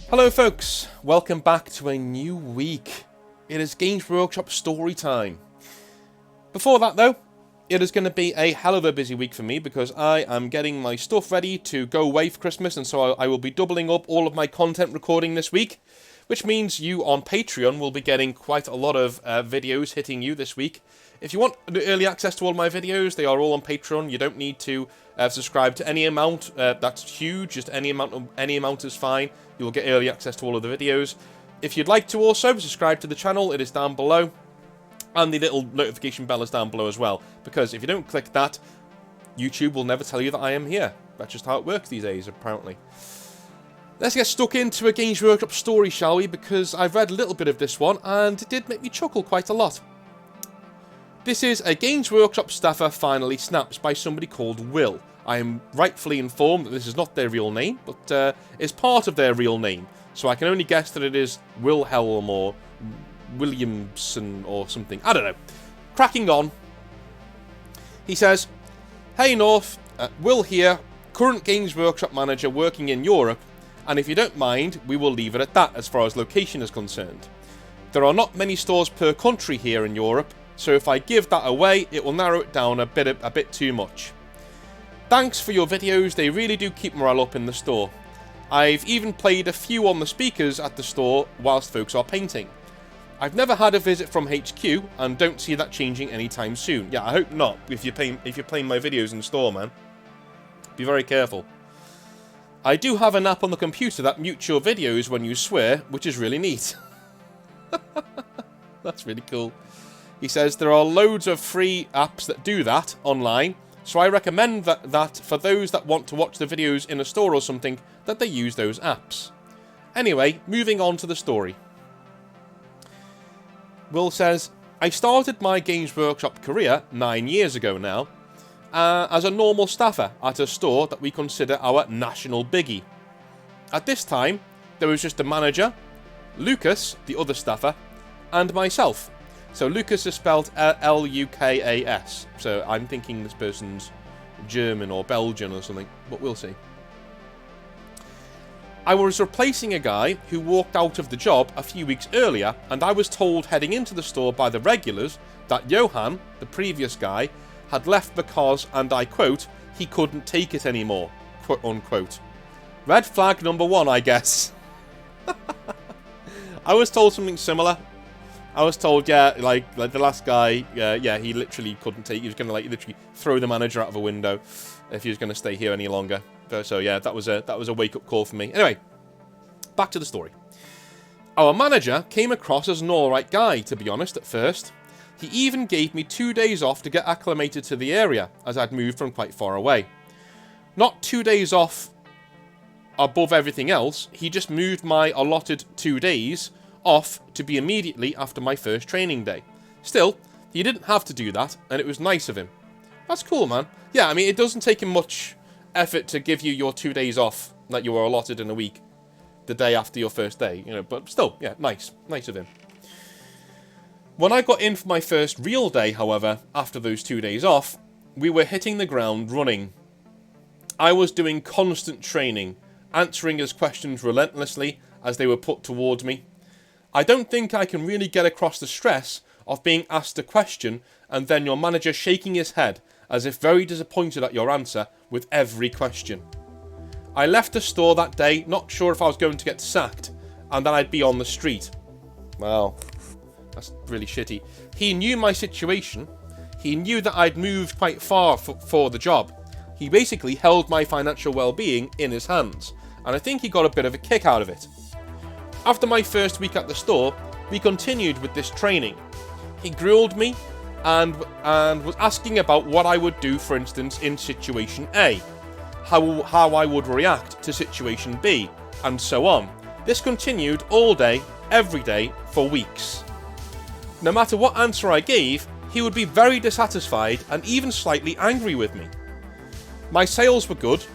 Hello folks, welcome back to a new week. It is Games Workshop story time. Before that though, it is going to be a hell of a busy week for me because I am getting my stuff ready to go away for Christmas, and so I will be doubling up all of my content recording this week, which means you on Patreon will be getting quite a lot of videos hitting you this week. If you want early access to all my videos, they are all on Patreon. You don't need to subscribe to any amount. That's huge. Just any amount is fine. You will get early access to all of the videos. If you'd like to also subscribe to the channel, it is down below. And the little notification bell is down below as well. Because if you don't click that, YouTube will never tell you that I am here. That's just how it works these days, apparently. Let's get stuck into a Games Workshop story, shall we? Because I've read a little bit of this one, and it did make me chuckle quite a lot. This is A Games Workshop Staffer Finally Snaps by somebody called Will. I am rightfully informed that this is not their real name, but is part of their real name. So I can only guess that it is Wilhelm or Williamson or something. I don't know. Cracking on. He says, "Hey North, Will here, current Games Workshop manager working in Europe, and if you don't mind, we will leave it at that as far as location is concerned. There are not many stores per country here in Europe, so if I give that away, it will narrow it down a bit too much. Thanks for your videos, they really do keep morale up in the store. I've even played a few on the speakers at the store whilst folks are painting. I've never had a visit from HQ, and don't see that changing anytime soon." Yeah, I hope not, if you're playing my videos in the store, man. Be very careful. "I do have an app on the computer that mutes your videos when you swear, which is really neat." That's really cool. He says, "There are loads of free apps that do that online, so I recommend that for those that want to watch the videos in a store or something, that they use those apps." Anyway, moving on to the story. Will says, "I started my Games Workshop career 9 years ago now, as a normal staffer at a store that we consider our national biggie. At this time, there was just a manager, Lucas, the other staffer, and myself. So Lucas is spelled Lukas, so I'm thinking this person's German or Belgian or something, but we'll see. I was replacing a guy who walked out of the job a few weeks earlier, and I was told heading into the store by the regulars that Johan, the previous guy, had left because, and I quote, he couldn't take it anymore, quote unquote. Red flag number one, I guess." I was told something similar. I was told, yeah, like the last guy, yeah, he literally couldn't take. He was going to literally throw the manager out of a window if he was going to stay here any longer. So yeah, that was a wake up call for me. Anyway, back to the story. Our manager came across as an alright guy, to be honest, at first. He even gave me 2 days off to get acclimated to the area, as I'd moved from quite far away. Not 2 days off above everything else. He just moved my allotted 2 days off to be immediately after my first training day. Still, he didn't have to do that, and it was nice of him. That's cool, man. Yeah, I mean, it doesn't take him much effort to give you your 2 days off that you were allotted in a week, the day after your first day, you know, but still, yeah, nice of him. When I got in for my first real day, however, after those 2 days off, we were hitting the ground running. I was doing constant training, answering his questions relentlessly as they were put towards me. I don't think I can really get across the stress of being asked a question and then your manager shaking his head as if very disappointed at your answer with every question. I left the store that day not sure if I was going to get sacked and then I'd be on the street." Wow, that's really shitty. "He knew my situation. He knew that I'd moved quite far for the job. He basically held my financial well-being in his hands, and I think he got a bit of a kick out of it. After my first week at the store, we continued with this training. He grilled me and was asking about what I would do, for instance, in situation A, how I would react to situation B, and so on. This continued all day, every day, for weeks. No matter what answer I gave, he would be very dissatisfied and even slightly angry with me. My sales were good,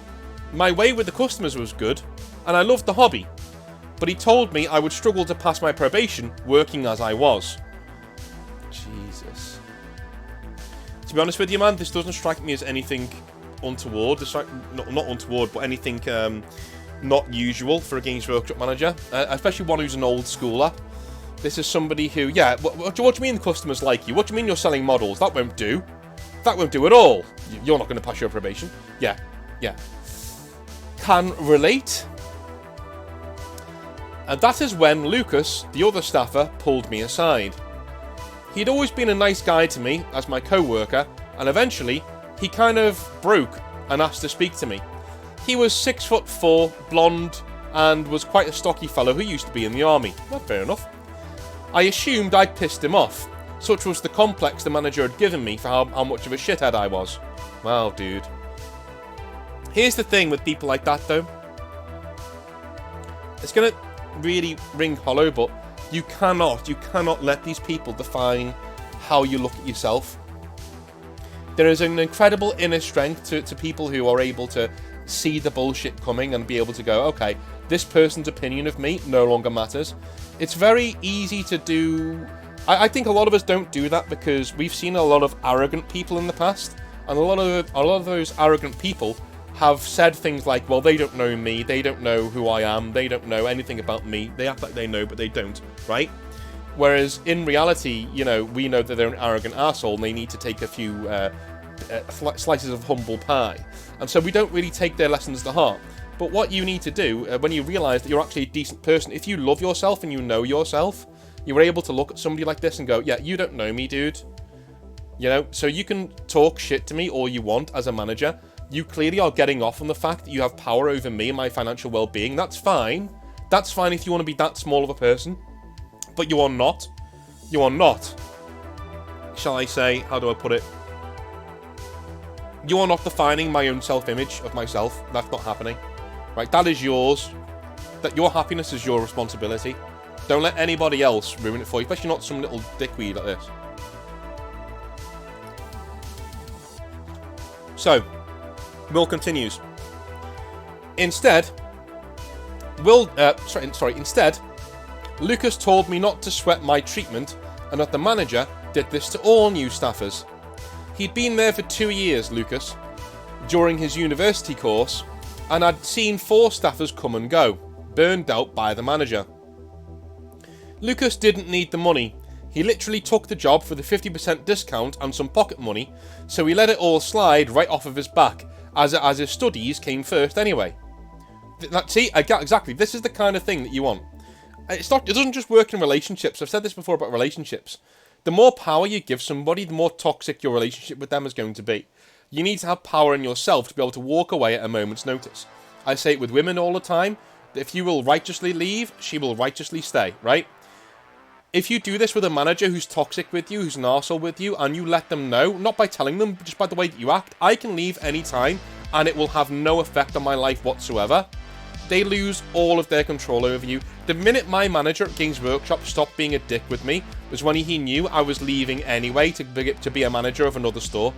my way with the customers was good, and I loved the hobby. But he told me I would struggle to pass my probation working as I was." Jesus. To be honest with you, man, this doesn't strike me as anything untoward. Not untoward, but anything not usual for a Games Workshop manager, especially one who's an old schooler. This is somebody who, yeah, what do you mean the customers like you? What do you mean you're selling models? That won't do. That won't do at all. You're not going to pass your probation. Yeah. Can relate. And that is when Lucas, the other staffer, pulled me aside. He'd always been a nice guy to me as my co-worker, and eventually he kind of broke and asked to speak to me. He was 6'4", blonde, and was quite a stocky fellow who used to be in the army. Well, fair enough. I assumed I'd pissed him off. Such was the complex the manager had given me for how much of a shithead I was. Wow, dude. Here's the thing with people like that, though. It's going to really ring hollow, but you cannot let these people define how you look at yourself. There is an incredible inner strength to people who are able to see the bullshit coming and be able to go, okay, this person's opinion of me no longer matters. It's very easy to do. I think a lot of us don't do that because we've seen a lot of arrogant people in the past, and a lot of those arrogant people have said things like, well, they don't know me, they don't know who I am, they don't know anything about me, they act like they know, but they don't, right? Whereas in reality, you know, we know that they're an arrogant arsehole and they need to take a few slices of humble pie. And so we don't really take their lessons to heart. But what you need to do, when you realise that you're actually a decent person, if you love yourself and you know yourself, you're able to look at somebody like this and go, yeah, you don't know me, dude. You know, so you can talk shit to me all you want as a manager. You clearly are getting off on the fact that you have power over me and my financial well-being. That's fine. That's fine if you want to be that small of a person. But you are not. You are not. Shall I say, how do I put it? You are not defining my own self-image of myself. That's not happening. Right, that is yours. That your happiness is your responsibility. Don't let anybody else ruin it for you, especially not some little dickweed like this. So, Will continues. Instead, Lucas told me not to sweat my treatment and that the manager did this to all new staffers. He'd been there for 2 years, Lucas, during his university course, and I'd seen 4 staffers come and go, burned out by the manager. Lucas didn't need the money. He literally took the job for the 50% discount and some pocket money, so he let it all slide right off of his back, as his studies came first anyway. See, exactly, this is the kind of thing that you want. It doesn't just work in relationships. I've said this before about relationships. The more power you give somebody, the more toxic your relationship with them is going to be. You need to have power in yourself to be able to walk away at a moment's notice. I say it with women all the time. If you will righteously leave, she will righteously stay, right? If you do this with a manager who's toxic with you, who's an arsehole with you, and you let them know, not by telling them, but just by the way that you act, I can leave any time, and it will have no effect on my life whatsoever. They lose all of their control over you. The minute my manager at Games Workshop stopped being a dick with me was when he knew I was leaving anyway to be a manager of another store.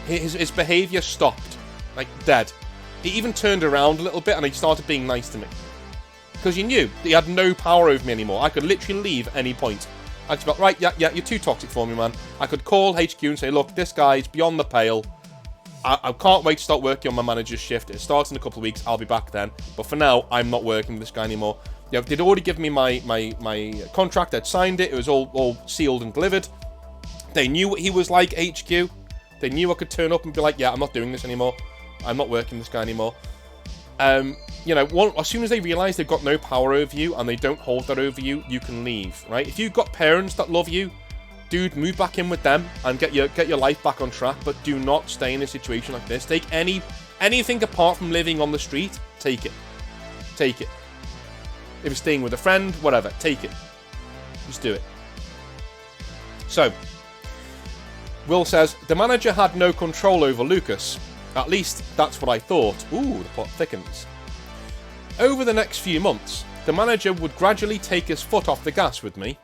His behaviour stopped, like dead. He even turned around a little bit and he started being nice to me. Because he knew that he had no power over me anymore. I could literally leave at any point. I could be like, right, yeah, you're too toxic for me, man. I could call HQ and say, look, this guy's beyond the pale. I can't wait to start working on my manager's shift. It starts in a couple of weeks. I'll be back then. But for now, I'm not working with this guy anymore. You know, they'd already given me my contract. I'd signed it. It was all sealed and delivered. They knew what he was like, HQ. They knew I could turn up and be like, yeah, I'm not doing this anymore. I'm not working with this guy anymore. You know, as soon as they realise they've got no power over you and they don't hold that over you, you can leave, right? If you've got parents that love you, dude, move back in with them and get your life back on track, but do not stay in a situation like this. Take anything apart from living on the street, take it. Take it. If you're staying with a friend, whatever, take it. Just do it. So, Will says, the manager had no control over Lucas. At least, that's what I thought. Ooh, the plot thickens. Over the next few months, the manager would gradually take his foot off the gas with me,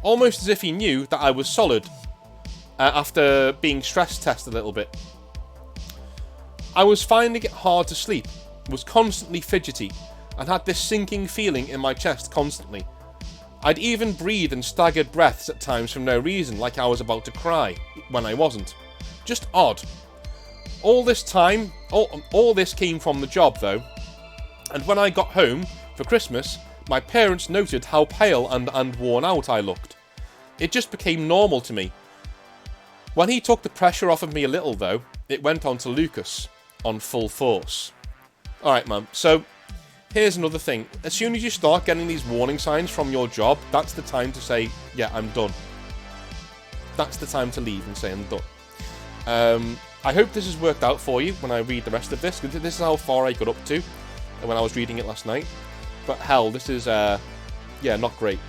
almost as if he knew that I was solid, after being stress tested a little bit. I was finding it hard to sleep, was constantly fidgety, and had this sinking feeling in my chest constantly. I'd even breathe in staggered breaths at times for no reason, like I was about to cry, when I wasn't. Just odd. All this time, all this came from the job though. And when I got home for Christmas, my parents noted how pale and worn out I looked. It just became normal to me. When he took the pressure off of me a little, though, it went on to Lucas on full force. Alright, man, so here's another thing. As soon as you start getting these warning signs from your job, that's the time to say, yeah, I'm done. That's the time to leave and say I'm done. I hope this has worked out for you when I read the rest of this, because this is how far I got up to when I was reading it last night. But hell, this is, yeah, not great.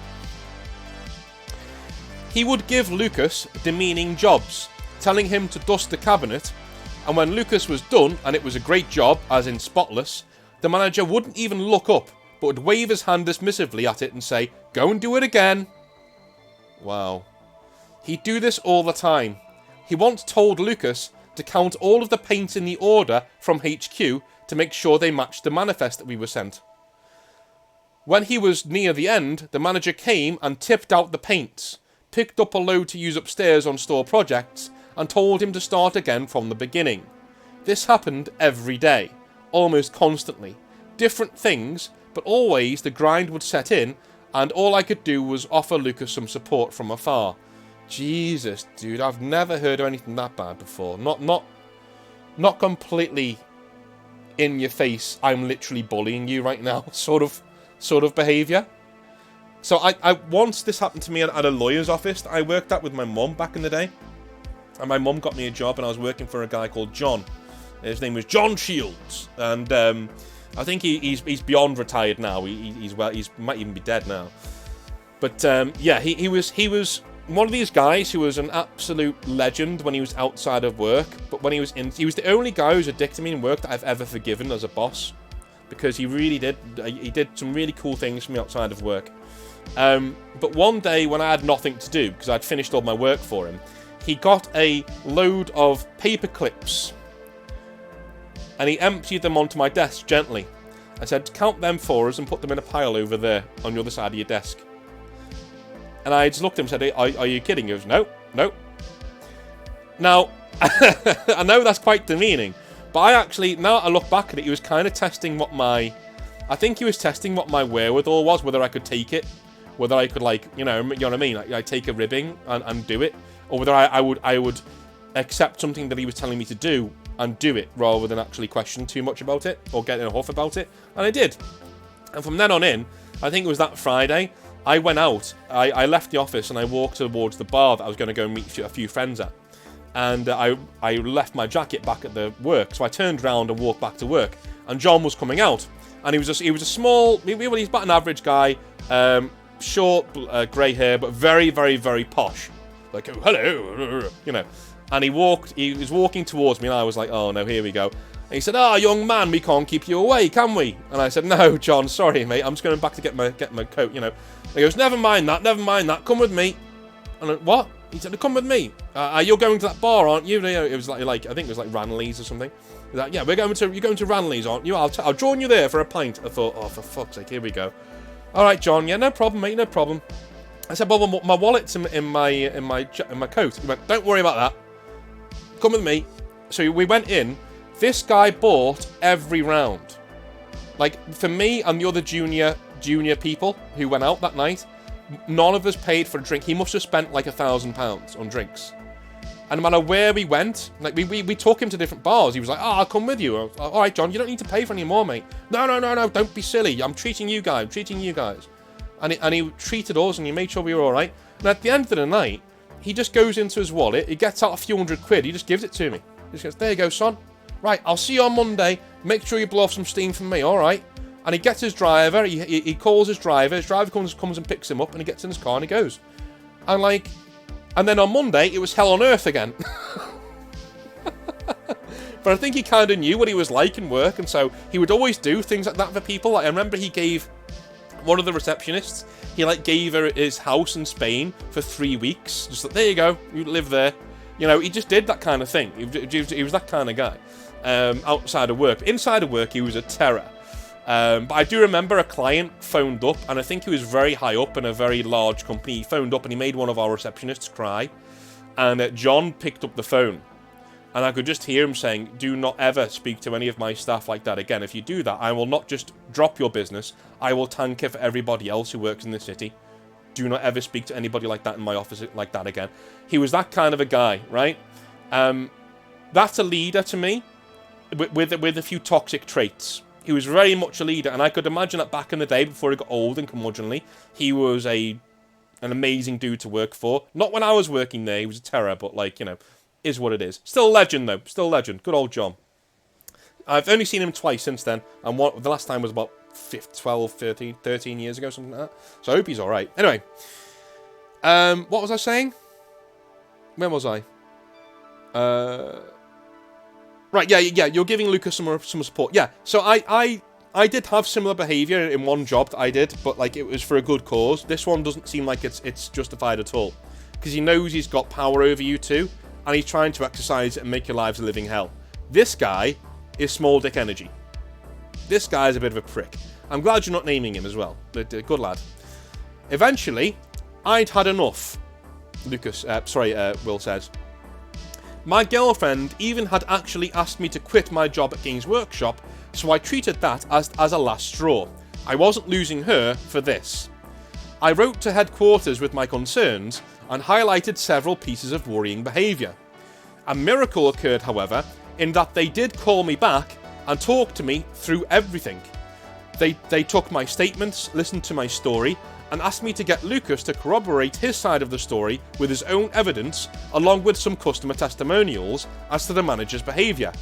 He would give Lucas demeaning jobs, telling him to dust the cabinet, and when Lucas was done, and it was a great job, as in spotless, the manager wouldn't even look up, but would wave his hand dismissively at it and say, "Go and do it again." Wow. He'd do this all the time. He once told Lucas to count all of the paints in the order from HQ to make sure they matched the manifest that we were sent. When he was near the end, the manager came and tipped out the paints, picked up a load to use upstairs on store projects, and told him to start again from the beginning. This happened every day, almost constantly. Different things, but always the grind would set in, and all I could do was offer Lucas some support from afar. Jesus, dude, I've never heard of anything that bad before. Not completely in your face, I'm literally bullying you right now, sort of behaviour. So I once this happened to me at a lawyer's office that I worked at with my mum back in the day. And my mum got me a job and I was working for a guy called John. His name was John Shields. And I think he's beyond retired now. He might even be dead now. But yeah, he was one of these guys who was an absolute legend when he was outside of work. But when he was the only guy who was a dick to me in work that I've ever forgiven as a boss. Because he really did. He did some really cool things for me outside of work. But one day when I had nothing to do, because I'd finished all my work for him, he got a load of paper clips and he emptied them onto my desk gently. I said, "Count them for us and put them in a pile over there on the other side of your desk." And I just looked at him and said, are you kidding? He goes, no. Now, I know that's quite demeaning, but now I look back at it, he was kind of testing I think he was testing what my wherewithal was, whether I could take it, whether I could, like, you know what I mean? Like take a ribbing and do it, or whether I would accept something that he was telling me to do and do it, rather than actually question too much about it, or get in a huff about it. And I did. And from then on in, I think it was that Friday, I went out, I left the office and I walked towards the bar that I was going to go and meet a few friends at. And I left my jacket back at the work, so I turned around and walked back to work. And John was coming out, and he was a small, he's about an average guy, short, grey hair, but very, very, very posh. Like, oh, hello, you know. And he was walking towards me, and I was like, oh no, here we go. And he said, young man, we can't keep you away, can we? And I said, no, John, sorry, mate, I'm just going back to get my coat, you know. And he goes, never mind that, come with me. And I went, what? He said, come with me. You're going to that bar, aren't you? It was like I think it was like Ranelagh or something. He's like, yeah, you're going to Ranelagh, aren't you? I'll join you there for a pint. I thought, oh, for fuck's sake, here we go. All right, John, yeah, no problem, mate, no problem. I said, well, my wallet's in my coat. He went, don't worry about that. Come with me. So we went in. This guy bought every round. Like, for me and the other junior people who went out that night, none of us paid for a drink. He must have spent like £1,000 on drinks. And no matter where we went, like we took him to different bars. He was like, I'll come with you. All right, John, you don't need to pay for any more, mate. No, don't be silly. I'm treating you guys. And he treated us and he made sure we were all right. And at the end of the night, he just goes into his wallet. He gets out a few £100. He just gives it to me. He just goes, there you go, son. Right, I'll see you on Monday. Make sure you blow off some steam from me, all right? And he gets his driver. He calls his driver. His driver comes and picks him up, and he gets in his car and he goes. And then on Monday, it was hell on earth again. But I think he kind of knew what he was like in work, and so he would always do things like that for people. Like, I remember he gave one of the receptionists, he gave her his house in Spain for 3 weeks. Just like, there you go, you live there. You know, he just did that kind of thing. He was that kind of guy. Outside of work. Inside of work, he was a terror. But I do remember a client phoned up, and I think he was very high up in a very large company. He phoned up and he made one of our receptionists cry. And John picked up the phone. And I could just hear him saying, do not ever speak to any of my staff like that again. If you do that, I will not just drop your business, I will tank it for everybody else who works in the city. Do not ever speak to anybody like that in my office like that again. He was that kind of a guy, right? That's a leader to me, with a few toxic traits. He was very much a leader, and I could imagine that back in the day, before he got old and curmudgeonly, he was an amazing dude to work for. Not when I was working there, he was a terror, but, like, you know, is what it is. Still a legend, though. Still a legend. Good old John. I've only seen him twice since then, and the last time was about 13 years ago, something like that. So I hope he's alright. Anyway, what was I saying? When was I? Right, yeah, you're giving Lucas some support. Yeah, so I did have similar behaviour in one job that I did, but, like, it was for a good cause. This one doesn't seem like it's justified at all, because he knows he's got power over you too, and he's trying to exercise it and make your lives a living hell. This guy is small dick energy. This guy's a bit of a prick. I'm glad you're not naming him as well. Good lad. Eventually, I'd had enough. Will says. My girlfriend even had actually asked me to quit my job at Games Workshop, so I treated that as a last straw. I wasn't losing her for this. I wrote to headquarters with my concerns and highlighted several pieces of worrying behaviour. A miracle occurred, however, in that they did call me back and talk to me through everything. They took my statements, listened to my story, and asked me to get Lucas to corroborate his side of the story with his own evidence, along with some customer testimonials as to the manager's behaviour.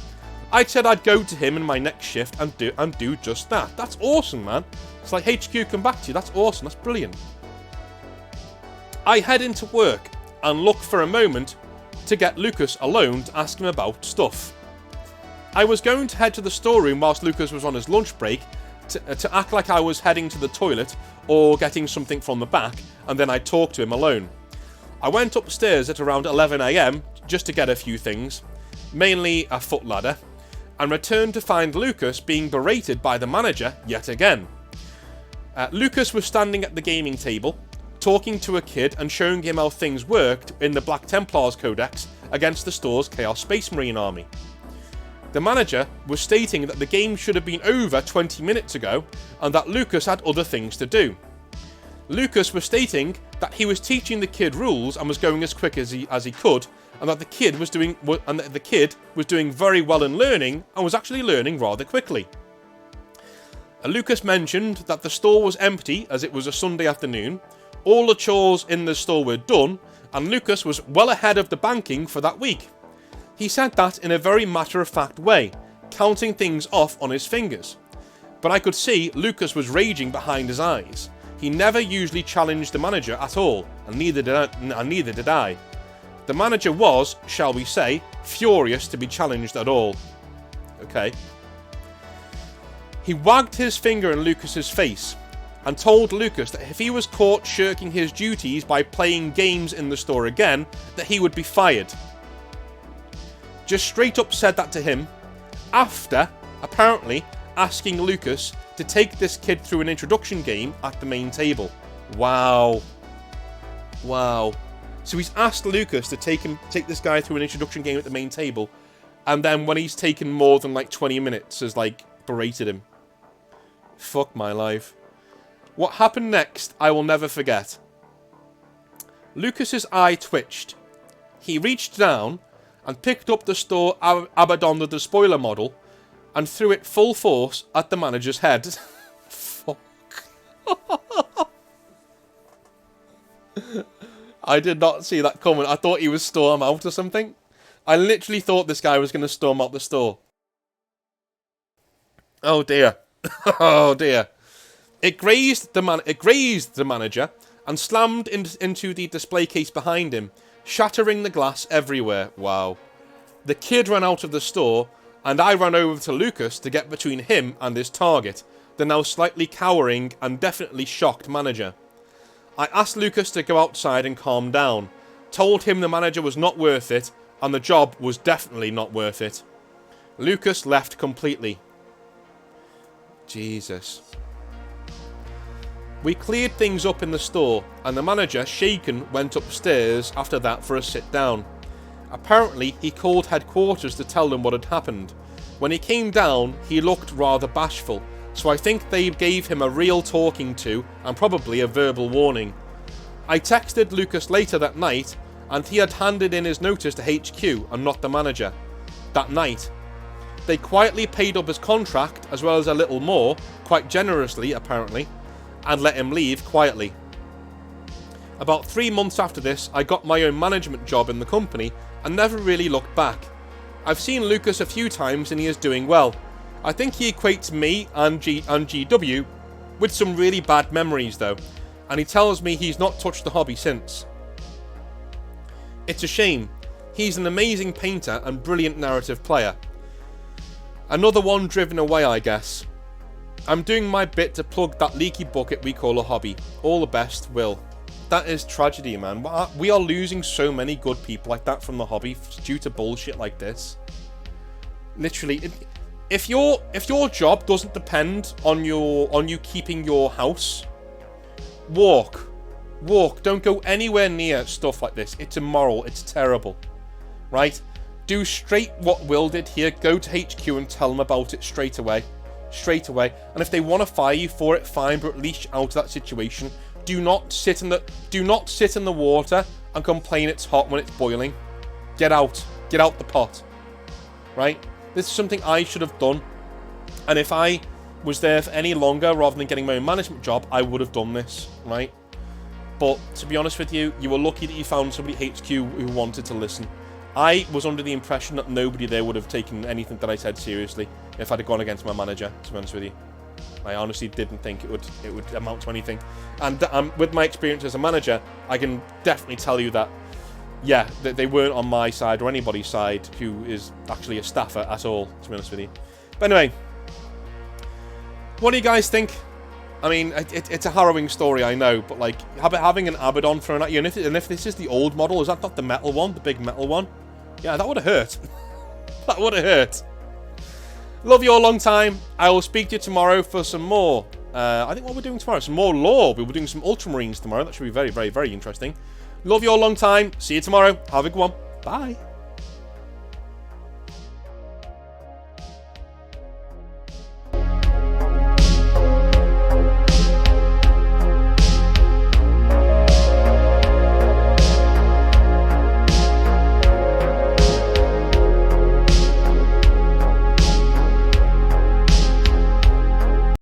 I said I'd go to him in my next shift and do just that. That's awesome, man. It's like, HQ, come back to you. That's awesome. That's brilliant. I head into work and look for a moment to get Lucas alone to ask him about stuff. I was going to head to the storeroom whilst Lucas was on his lunch break to act like I was heading to the toilet or getting something from the back, and then I'd talk to him alone. I went upstairs at around 11 AM just to get a few things, mainly a foot ladder, and returned to find Lucas being berated by the manager yet again. Lucas was standing at the gaming table, talking to a kid and showing him how things worked in the Black Templars Codex against the store's Chaos Space Marine army. The manager was stating that the game should have been over 20 minutes ago and that Lucas had other things to do. Lucas was stating that he was teaching the kid rules and was going as quick as he could, and that the kid was doing very well in learning and was actually learning rather quickly. Lucas mentioned that the store was empty as it was a Sunday afternoon, all the chores in the store were done, and Lucas was well ahead of the banking for that week. He said that in a very matter-of-fact way, counting things off on his fingers. But I could see Lucas was raging behind his eyes. He never usually challenged the manager at all, and neither did I. The manager was, shall we say, furious to be challenged at all. Okay. He wagged his finger in Lucas's face and told Lucas that if he was caught shirking his duties by playing games in the store again, that he would be fired. Just straight up said that to him, after, apparently, asking Lucas to take this kid through an introduction game at the main table. Wow. Wow. So he's asked Lucas to take this guy through an introduction game at the main table, and then when he's taken more than like 20 minutes has like berated him. Fuck my life. What happened next, I will never forget. Lucas's eye twitched. He reached down and picked up the store Abaddon the spoiler model and threw it full force at the manager's head. Fuck. I did not see that coming. I thought he was storm out or something. I literally thought this guy was going to storm out the store. Oh dear. Oh dear. It grazed the manager and slammed into the display case behind him, shattering the glass everywhere. Wow. The kid ran out of the store, and I ran over to Lucas to get between him and his target, the now slightly cowering and definitely shocked manager. I asked Lucas to go outside and calm down, told him the manager was not worth it, and the job was definitely not worth it. Lucas left completely. Jesus. We cleared things up in the store, and the manager, shaken, went upstairs after that for a sit down. Apparently, he called headquarters to tell them what had happened. When he came down, he looked rather bashful, so I think they gave him a real talking to and probably a verbal warning. I texted Lucas later that night, and he had handed in his notice to HQ and not the manager. That night. They quietly paid up his contract, as well as a little more, quite generously apparently, and let him leave quietly. About 3 months after this, I got my own management job in the company and never really looked back. I've seen Lucas a few times and he is doing well. I think he equates me and GW with some really bad memories though, and he tells me he's not touched the hobby since. It's a shame. He's an amazing painter and brilliant narrative player. Another one driven away, I guess. I'm doing my bit to plug that leaky bucket we call a hobby. All the best, Will. That is tragedy, man. We are losing so many good people like that from the hobby due to bullshit like this. Literally, if your job doesn't depend on you keeping your house, walk. Don't go anywhere near stuff like this. It's immoral. It's terrible, right? Do straight what Will did here. Go to HQ and tell them about it straight away. And if they want to fire you for it, fine. But at least out of that situation. Do not sit in the water and complain it's hot when it's boiling. Get out the pot. Right? This is something I should have done. And if I was there for any longer rather than getting my own management job, I would have done this, right? But to be honest with you, you were lucky that you found somebody at HQ who wanted to listen. I was under the impression that nobody there would have taken anything that I said seriously if I'd have gone against my manager, to be honest with you. I honestly didn't think it would amount to anything. And with my experience as a manager, I can definitely tell you that, yeah, they weren't on my side or anybody's side who is actually a staffer at all, to be honest with you. But anyway, what do you guys think? I mean, it's a harrowing story, I know, but like having an Abaddon thrown at you, and if this is the old model, is that not the metal one, the big metal one? Yeah, that would have hurt. That would have hurt. Love you all long time. I will speak to you tomorrow for some more. I think what we're doing tomorrow, some more lore. We'll be doing some Ultramarines tomorrow. That should be very, very, very interesting. Love you all long time. See you tomorrow. Have a good one. Bye.